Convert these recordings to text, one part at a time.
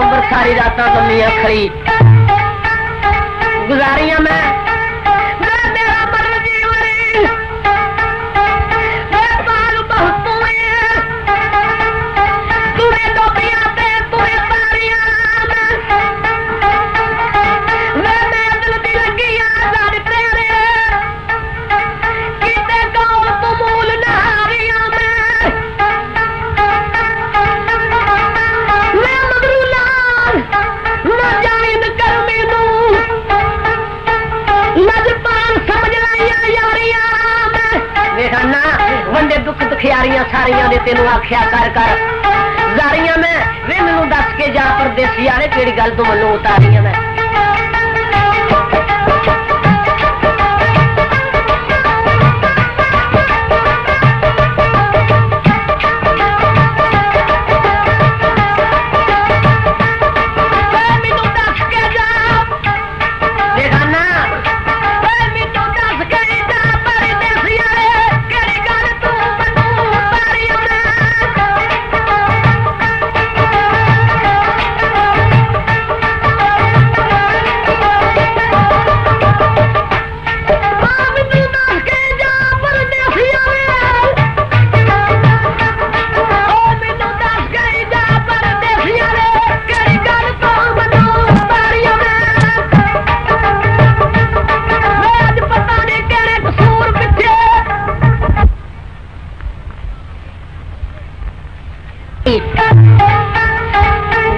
अंबर सारी रात लम्बियां खड़ी गुजारियां मैं मेरा मर जीवनी बाल बहुत तुम्हें डोबिया पे तुम्हें सारियां मैं दिल दी लगी आजाद प्यारे किते कौन तुमूल नारियां मैं मगरूला ना जायद कर मैनू लजपाल समझ लाइया यारियां वेखाना वंडे दुख दुखियारियां सारियां दे तेनू आख्या कर कर जारियां मैं वे मैनू दस के जा परदेसी वाले केड़ी गल तू मनु उतारियां मैं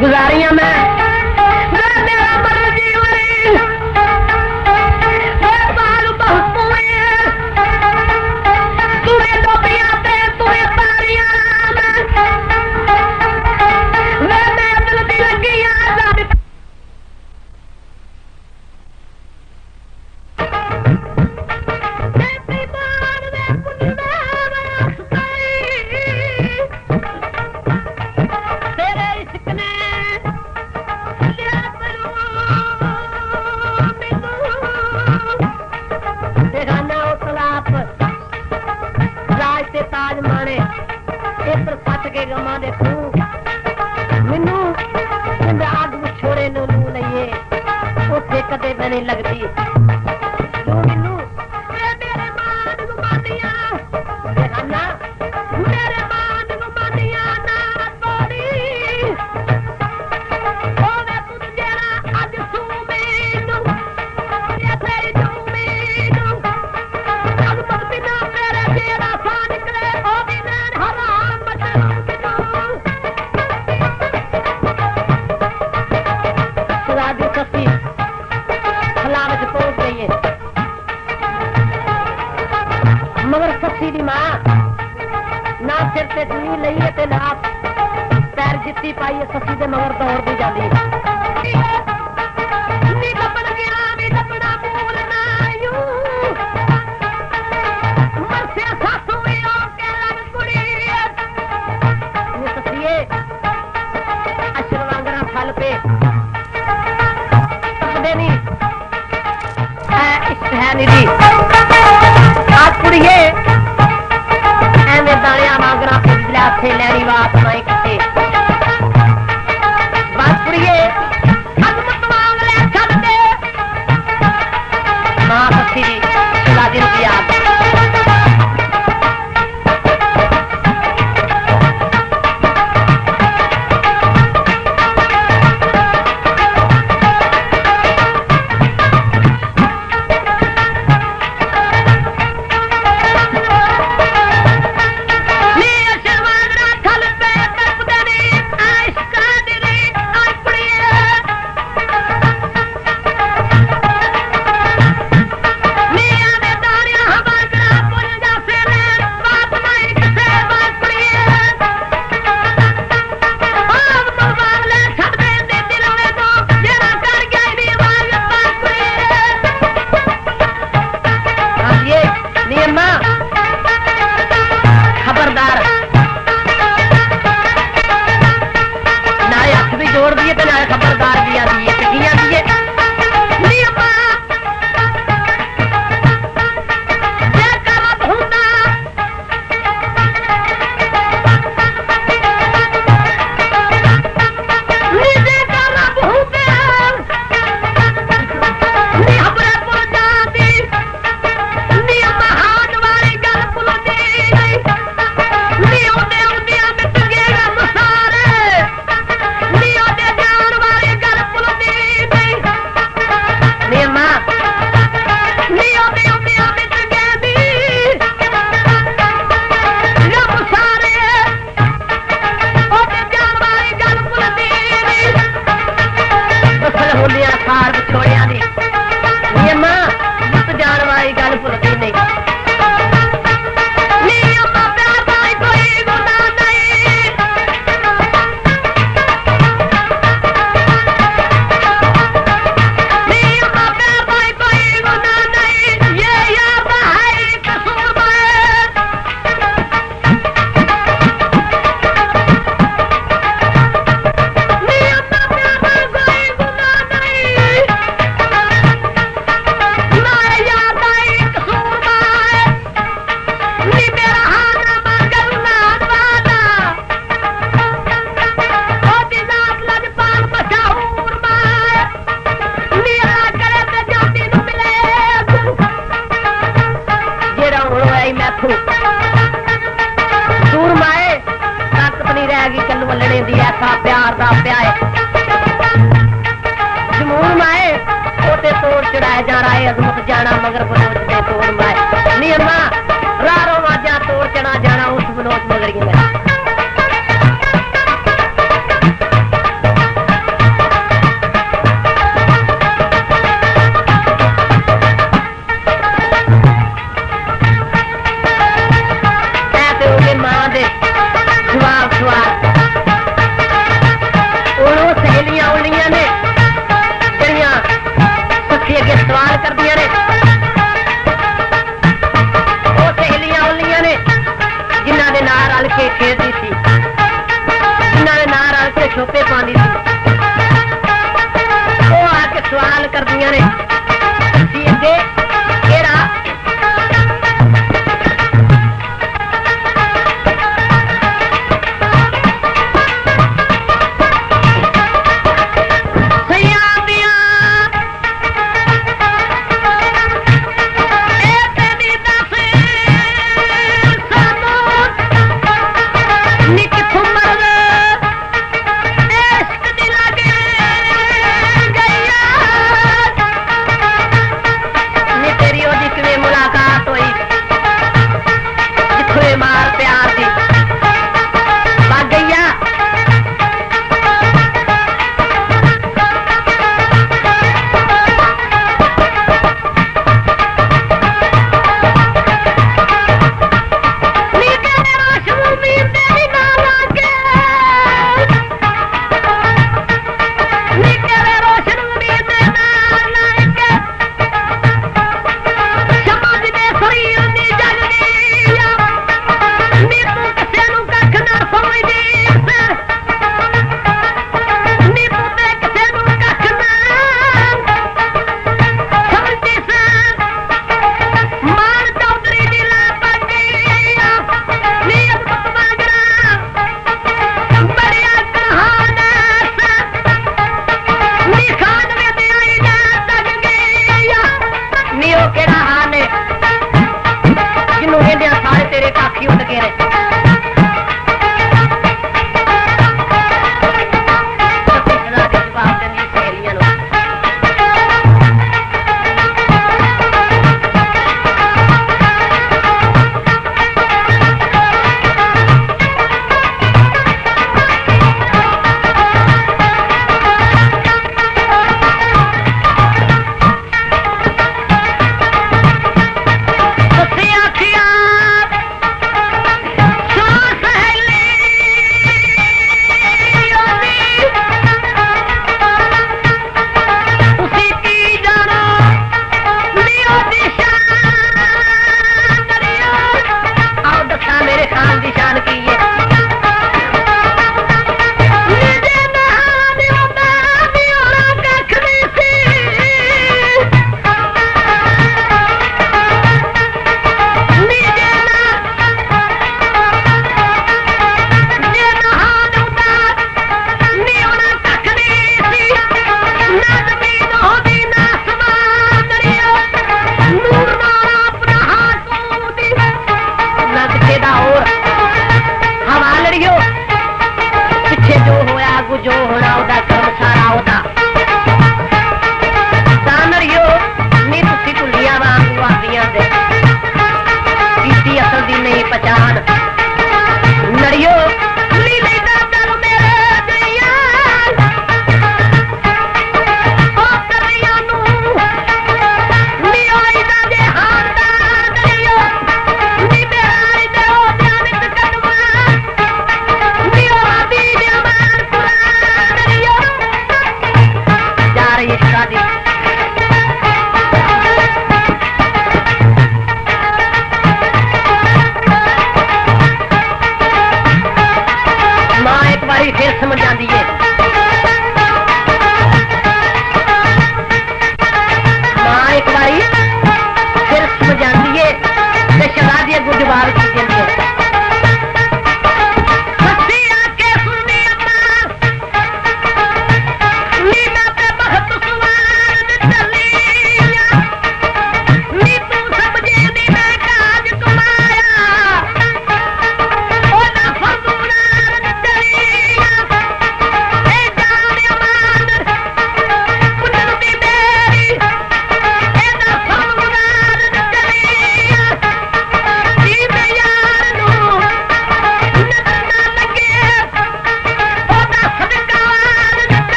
गुजारियां मैं मेरा मर जीवनी बाल बहुत तुम्हें डोबिया पे तुम्हें सारियां मैं दिल दी लगी आजाद ताज माने इधर सट के गमा दे तू मैनू आग छोड़े नू लू लईए उसे कदे मैंने लगती तू मैनू मेरे मान गुमानिया बेगाना मेरे मान गुमानिया ना तोड़ी होवे तू जेड़ा अज सू मैनू ये तेरी तू मैनू अब तक बिना मेरे जेड़ा मगर सच्ची दी मां ना सिर ते नी लईए ते ना पैर जित्ती पाईए सच्ची दे मगर दौड़ दी जाती फल पे है निधि आज कुड़िए एवं दाणिया मांगना पिछले थे लैनी बात नहीं किते बस कुड़िए अजमत मांग ले छड़ दे मां सच्ची जी सुला दिन की याद थल पे टोपे पानी सी वो आके सवाल कर दिया ने अगे केड़ा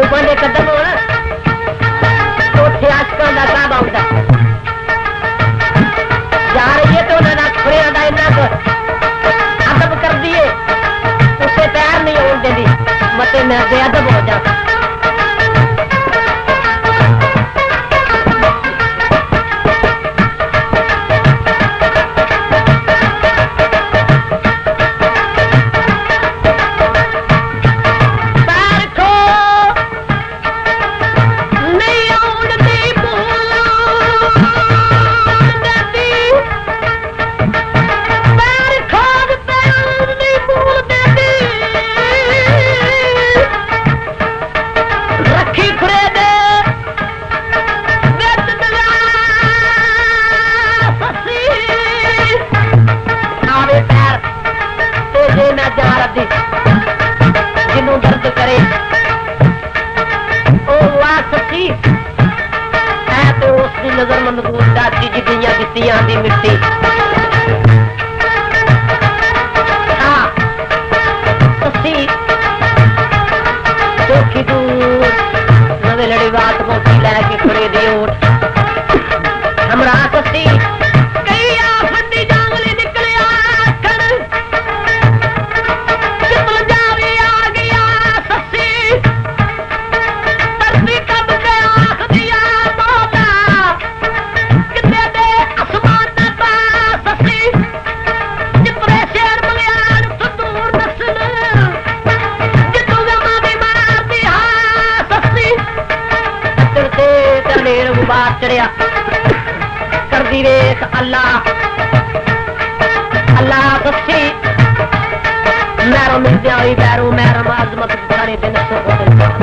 महबूबा के कदम हो आशकों का साहब आउंदा जा रही है तो उन्होंने खुरिया का इन्ना अदब कर दिए उसे पैर नहीं होने देती मते मैं बेअदब हो जाता जिन्हों दर्द करे सच्ची है तो उसकी नजर मंदबूत दाती जिदियां दित्तियां दी मिट्टी हाँ सच्ची चौकी दूर नवे लड़ी बात मोती लैके खड़े दी ओट हमरा सच्ची कई आफती जांगली निकलिया चढ़िया कर दी रेख अल्लाह अल्लाह सच्ची मैरों मिल जाई बैरों मैरम आजमत बड़े दिन